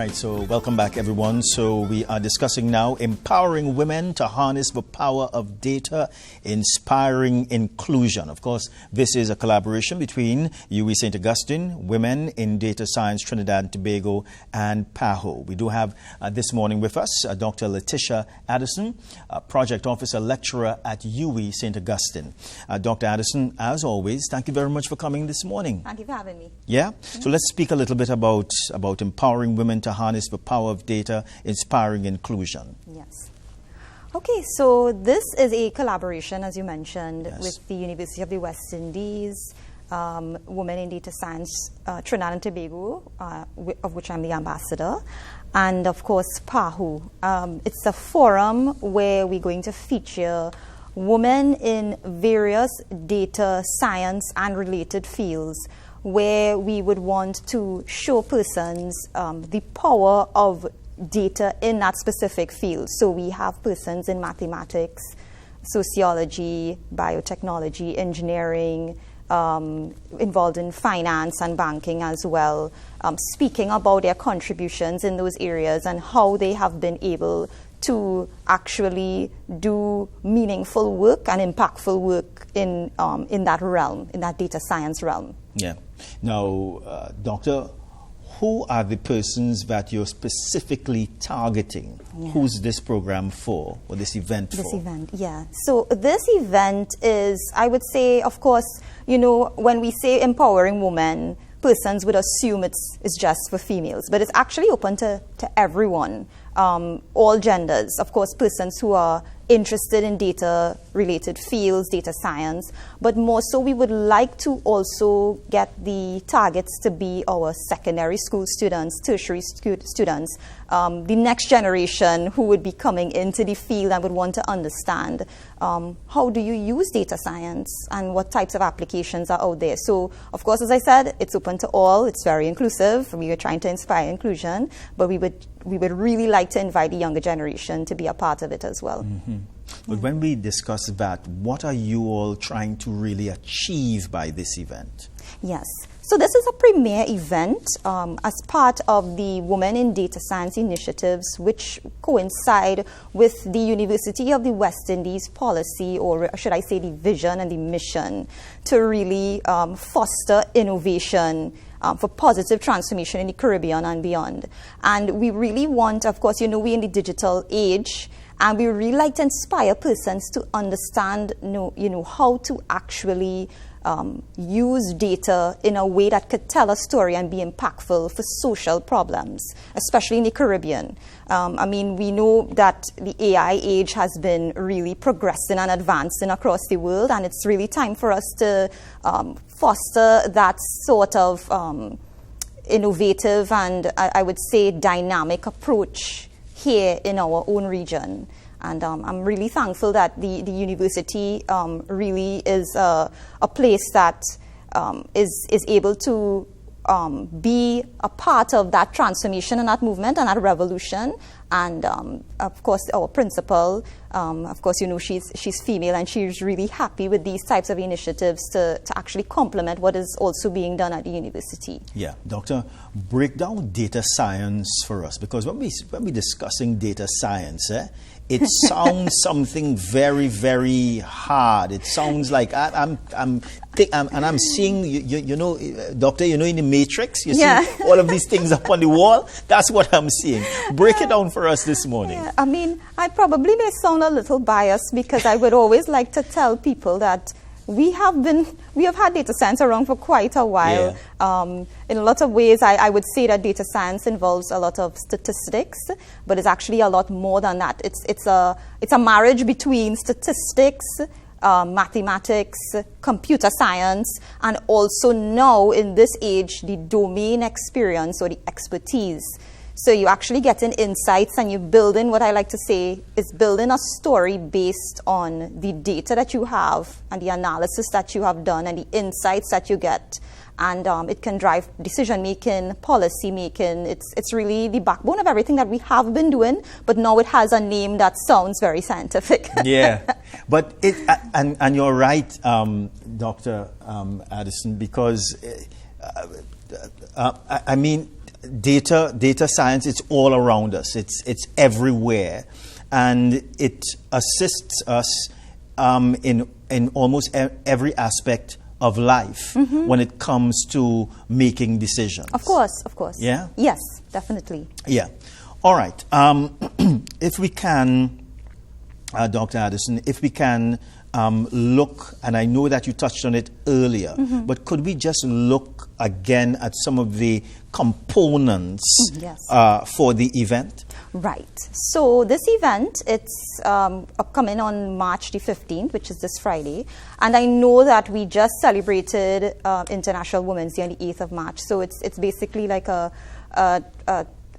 right, so welcome back, everyone. So we are discussing now empowering women to harness the power of data, inspiring inclusion. Of course, this is a collaboration between UWI St. Augustine, Women in Data Science, Trinidad and Tobago, and PAHO. We do have this morning with us Dr. Letetia Addison, Project Officer Lecturer at UWI St. Augustine. Dr. Addison, as always, thank you very much for coming this morning. Thank you for having me. Yeah? So let's speak a little bit about empowering women to harness the power of data, inspiring inclusion. Yes. Okay, so this is a collaboration, as you mentioned, with the University of the West Indies, Women in Data Science, Trinidad and Tobago, of which I'm the ambassador, and of course PAHO. It's a forum where we're going to feature women in various data science and related fields, where we would want to show persons the power of data in that specific field. So we have persons in mathematics, sociology, biotechnology, engineering, involved in finance and banking as well, speaking about their contributions in those areas and how they have been able to actually do meaningful work and impactful work in that realm, in that data science realm. Yeah. Now, Doctor, who are the persons that you're specifically targeting? Yeah. Who's this program for, or this event for? This event, yeah. So this event is, I would say, of course, you know, when we say empowering women, persons would assume it's just for females, but it's actually open to everyone, all genders. Of course, persons who are interested in data-related fields, data science, but more so we would like to also get the targets to be our secondary school students, tertiary students, the next generation who would be coming into the field and would want to understand how do you use data science and what types of applications are out there. So, of course, as I said, it's open to all. It's very inclusive. We are trying to inspire inclusion, but we would really like to invite the younger generation to be a part of it as well. Mm-hmm. But when we discuss that, what are you all trying to really achieve by this event? Yes. So this is a premier event as part of the Women in Data Science initiatives, which coincide with the University of the West Indies policy, or should I say the vision and the mission, to really foster innovation for positive transformation in the Caribbean and beyond. And we really want, of course, you know, we're in the digital age, and we really like to inspire persons to understand, you know, how to actually use data in a way that could tell a story and be impactful for social problems, especially in the Caribbean. I mean, we know that the AI age has been really progressing and advancing across the world, and it's really time for us to foster that sort of innovative and I would say dynamic approach here in our own region. And I'm really thankful that the university really is a place that is able to be a part of that transformation and that movement and that revolution. And of course, our principal, of course, you know, she's female, and she's really happy with these types of initiatives to actually complement what is also being done at the university. Yeah, Doctor, break down data science for us, because when we're discussing data science, it sounds something very, very hard. It sounds like I'm seeing, you know, Doctor, you know, in the Matrix, you see all of these things up on the wall. That's what I'm seeing. Break it down for us this morning. Yeah, I mean, I probably may sound a little biased, because I would always like to tell people that we have had data science around for quite a while. Yeah. In a lot of ways, I would say that data science involves a lot of statistics, but it's actually a lot more than that. It's a marriage between statistics, mathematics, computer science, and also now in this age, the domain experience or the expertise. So you actually get in insights, and you're building, what I like to say is building a story based on the data that you have and the analysis that you have done and the insights that you get. And it can drive decision-making, policy-making. It's really the backbone of everything that we have been doing, but now it has a name that sounds very scientific. Yeah, but and you're right, Dr. Addison, because, I mean, data science, it's all around us. It's everywhere. And it assists us in almost every aspect of life when it comes to making decisions. Of course. Yeah? Yes, definitely. Yeah. All right. If we can, Dr. Addison, if we can look, and I know that you touched on it earlier, but could we just look again at some of the components for the event? Right. So this event, it's upcoming on March the 15th, which is this Friday. And I know that we just celebrated International Women's Day on the 8th of March. So it's basically like a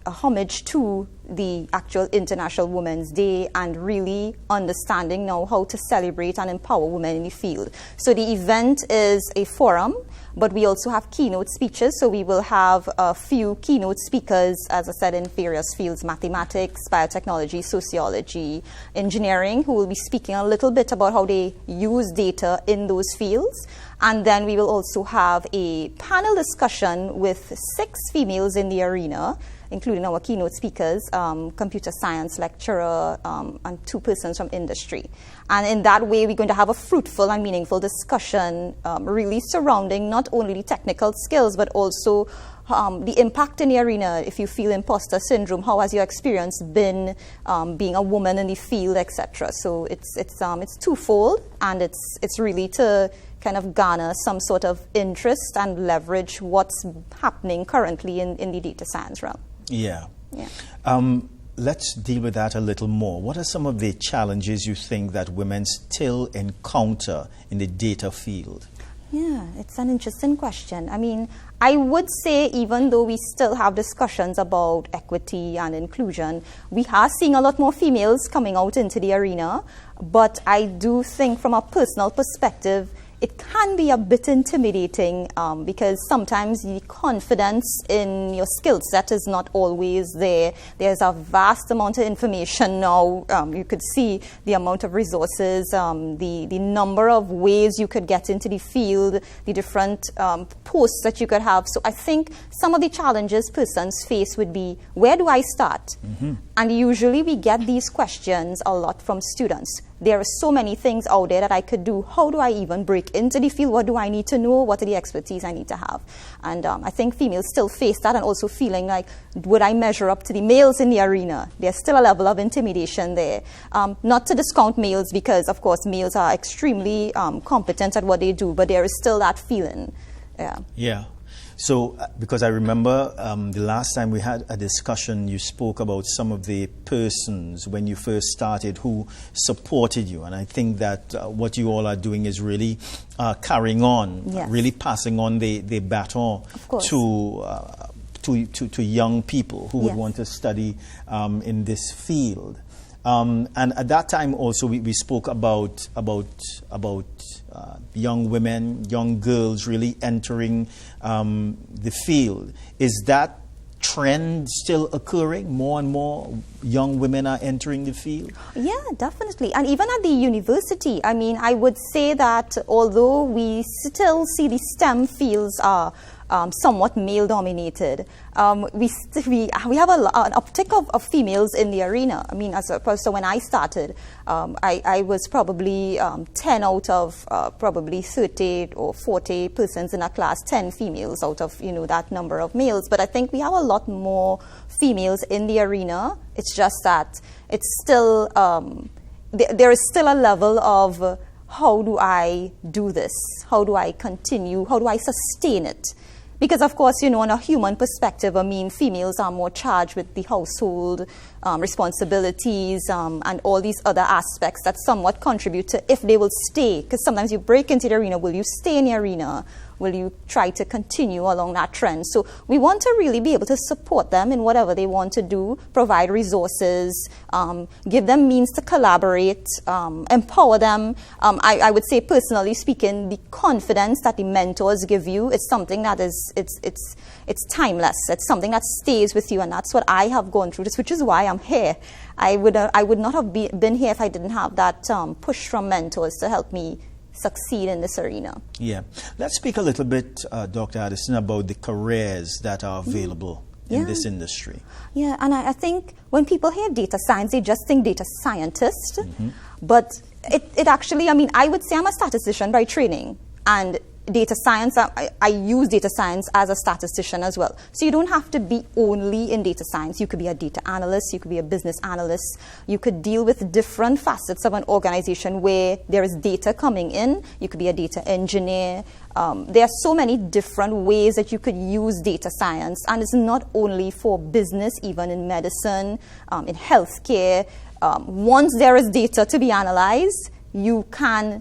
homage to the actual International Women's Day and really understanding now how to celebrate and empower women in the field. So the event is a forum, but we also have keynote speeches. So we will have a few keynote speakers, as I said, in various fields: mathematics, biotechnology, sociology, engineering, who will be speaking a little bit about how they use data in those fields. And then we will also have a panel discussion with 6 females in the arena, including our keynote speakers, computer science lecturer, and 2 persons from industry. And in that way, we're going to have a fruitful and meaningful discussion really surrounding not only the technical skills, but also the impact in the arena. If you feel imposter syndrome, how has your experience been being a woman in the field, etc. So it's twofold, and it's really to kind of garner some sort of interest and leverage what's happening currently in the data science realm. Yeah. Let's deal with that a little more. What are some of the challenges you think that women still encounter in the data field? Yeah, it's an interesting question. I mean, I would say even though we still have discussions about equity and inclusion, we are seeing a lot more females coming out into the arena. But I do think from a personal perspective, it can be a bit intimidating because sometimes the confidence in your skill set is not always there. There's a vast amount of information now. You could see the amount of resources, the number of ways you could get into the field, the different posts that you could have. So I think some of the challenges persons face would be, where do I start? And usually we get these questions a lot from students. There are so many things out there that I could do. How do I even break into the field? What do I need to know? What are the expertise I need to have? And I think females still face that, and also feeling like, would I measure up to the males in the arena? There's still a level of intimidation there. Not to discount males, because, of course, males are extremely competent at what they do, but there is still that feeling. Yeah. So, because I remember the last time we had a discussion, you spoke about some of the persons when you first started who supported you. And I think that what you all are doing is really carrying on, really passing on the baton to young people who would want to study in this field. And at that time also we spoke about young women, young girls really entering the field. Is that trend still occurring? More and more young women are entering the field? Yeah, definitely. And even at the university, I mean, I would say that although we still see the STEM fields are somewhat male-dominated, we have an uptick of females in the arena. I mean, so when I started, I was probably 10 out of probably 30 or 40 persons in a class, 10 females out of, that number of males. But I think we have a lot more females in the arena. It's just that it's still, there is still a level of, how do I do this? How do I continue? How do I sustain it? Because, of course, on a human perspective, I mean, females are more charged with the household responsibilities and all these other aspects that somewhat contribute to if they will stay. Because sometimes you break into the arena, will you stay in the arena? Will you try to continue along that trend? So we want to really be able to support them in whatever they want to do, provide resources, give them means to collaborate, empower them. I would say, personally speaking, the confidence that the mentors give you is something that is it's timeless. It's something that stays with you, and that's what I have gone through, which is why I'm here. I would not have been here if I didn't have that push from mentors to help me succeed in this arena. Yeah. Let's speak a little bit, Dr. Addison, about the careers that are available in this industry. Yeah, and I think when people hear data science, they just think data scientist. But it actually, I mean, I would say I'm a statistician by training. And data science, I use data science as a statistician as well. So you don't have to be only in data science. You could be a data analyst, you could be a business analyst, you could deal with different facets of an organization where there is data coming in. You could be a data engineer. There are so many different ways that you could use data science, and it's not only for business, even in medicine, in healthcare. Once there is data to be analyzed, you can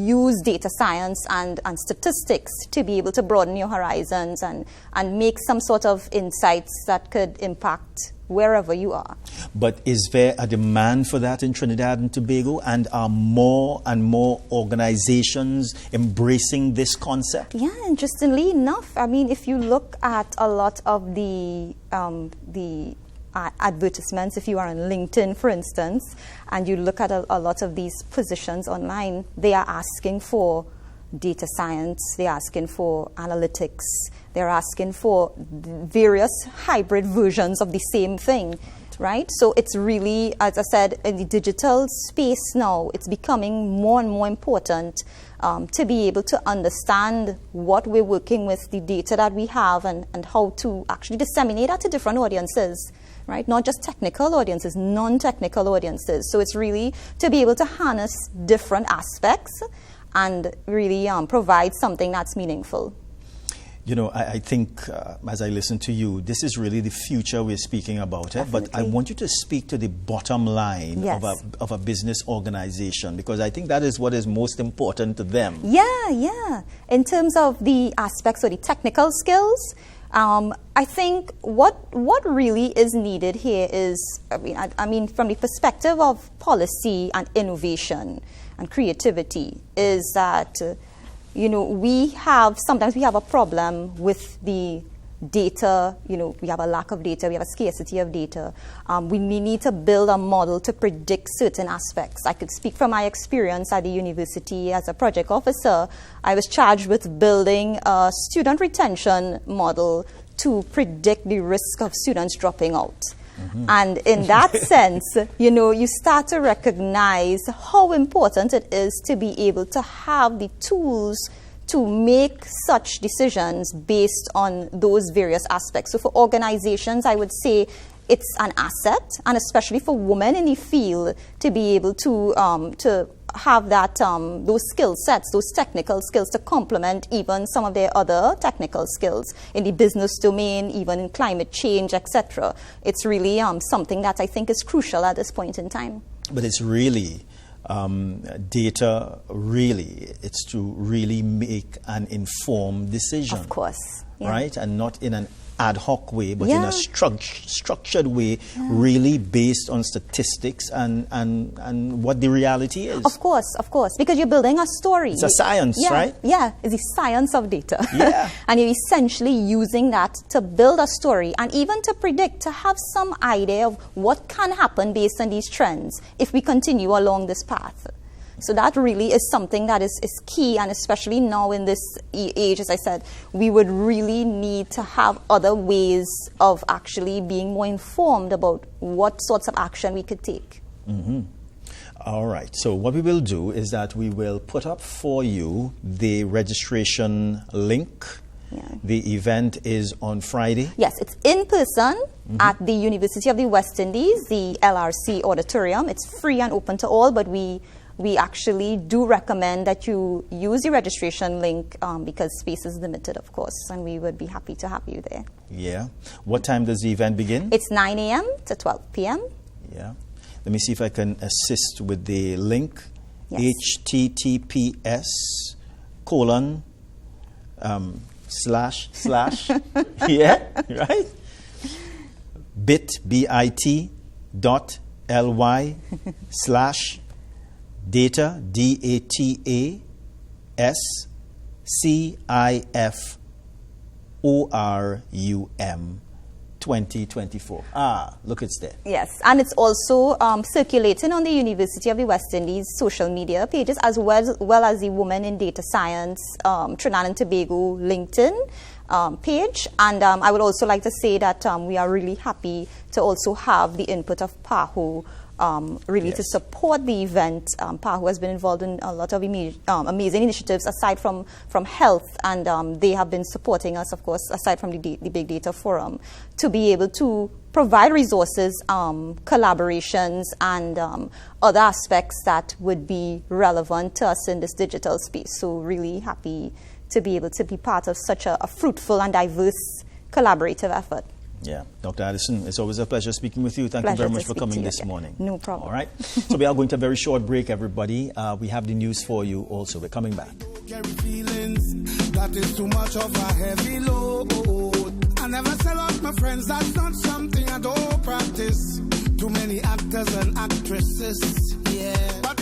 use data science and statistics to be able to broaden your horizons and make some sort of insights that could impact wherever you are. But is there a demand for that in Trinidad and Tobago? And are more and more organizations embracing this concept? Yeah, interestingly enough, I mean, if you look at a lot of the advertisements, if you are on LinkedIn, for instance, and you look at a lot of these positions online, they are asking for data science, they're asking for analytics, they're asking for various hybrid versions of the same thing, right? So it's really, as I said, in the digital space now, it's becoming more and more important to be able to understand what we're working with, the data that we have, and how to actually disseminate that to different audiences. Right? Not just technical audiences, non-technical audiences. So it's really to be able to harness different aspects and really provide something that's meaningful. You know, I think as I listen to you, this is really the future we're speaking about. But I want you to speak to the bottom line of a business organization, because I think that is what is most important to them. Yeah. In terms of the aspects or the technical skills, I think what really is needed here is, I mean, from the perspective of policy and innovation and creativity, is that, you know, sometimes we have a problem with the data. You know, we have a lack of data, we have a scarcity of data. We need to build a model to predict certain aspects. I could speak from my experience at the university as a project officer. I was charged with building a student retention model to predict the risk of students dropping out. And in that sense, you know, you start to recognize how important it is to be able to have the tools to make such decisions based on those various aspects. So for organizations, I would say it's an asset, and especially for women in the field, to be able to have that those skill sets, those technical skills, to complement even some of their other technical skills in the business domain, even in climate change, etc. It's really something that I think is crucial at this point in time. But it's really data, really, it's to really make an informed decision. Of course. Yeah. Right? And not in an ad hoc way, but in a structured way, really based on statistics and what the reality is. Of course, because you're building a story. It's a science, right? Yeah, it's the science of data. Yeah. And you're essentially using that to build a story and even to predict, to have some idea of what can happen based on these trends if we continue along this path. So that really is something that is key, and especially now in this age, as I said, we would really need to have other ways of actually being more informed about what sorts of action we could take. All right. So what we will do is that we will put up for you the registration link. Yeah. The event is on Friday. Yes, it's in person at the University of the West Indies, the LRC Auditorium. It's free and open to all, but we actually do recommend that you use the registration link because space is limited, of course, and we would be happy to have you there. Yeah. What time does the event begin? It's 9 a.m. to 12 p.m. Yeah. Let me see if I can assist with the link. Yes. https:// yeah, right? bit.ly/data, DATASCIFORUM 2024. Look, it's there. Yes, and it's also circulating on the University of the West Indies social media pages, as well as the Women in Data Science Trinidad and Tobago LinkedIn. page. And I would also like to say that we are really happy to also have the input of PAHO really to support the event. PAHO has been involved in a lot of amazing initiatives aside from health, and they have been supporting us, of course, aside from the Big Data Forum, to be able to provide resources, collaborations, and other aspects that would be relevant to us in this digital space. So really happy to be able to be part of such a fruitful and diverse collaborative effort. Yeah, Dr. Addison, it's always a pleasure speaking with you. Thank you very much for coming this morning. No problem. All right. So we are going to a very short break, everybody. We have the news for you also. We're coming back. That is too much of a heavy load. I never sell out my friends. That's not something I don't practice. Too many actors and actresses. Yeah. But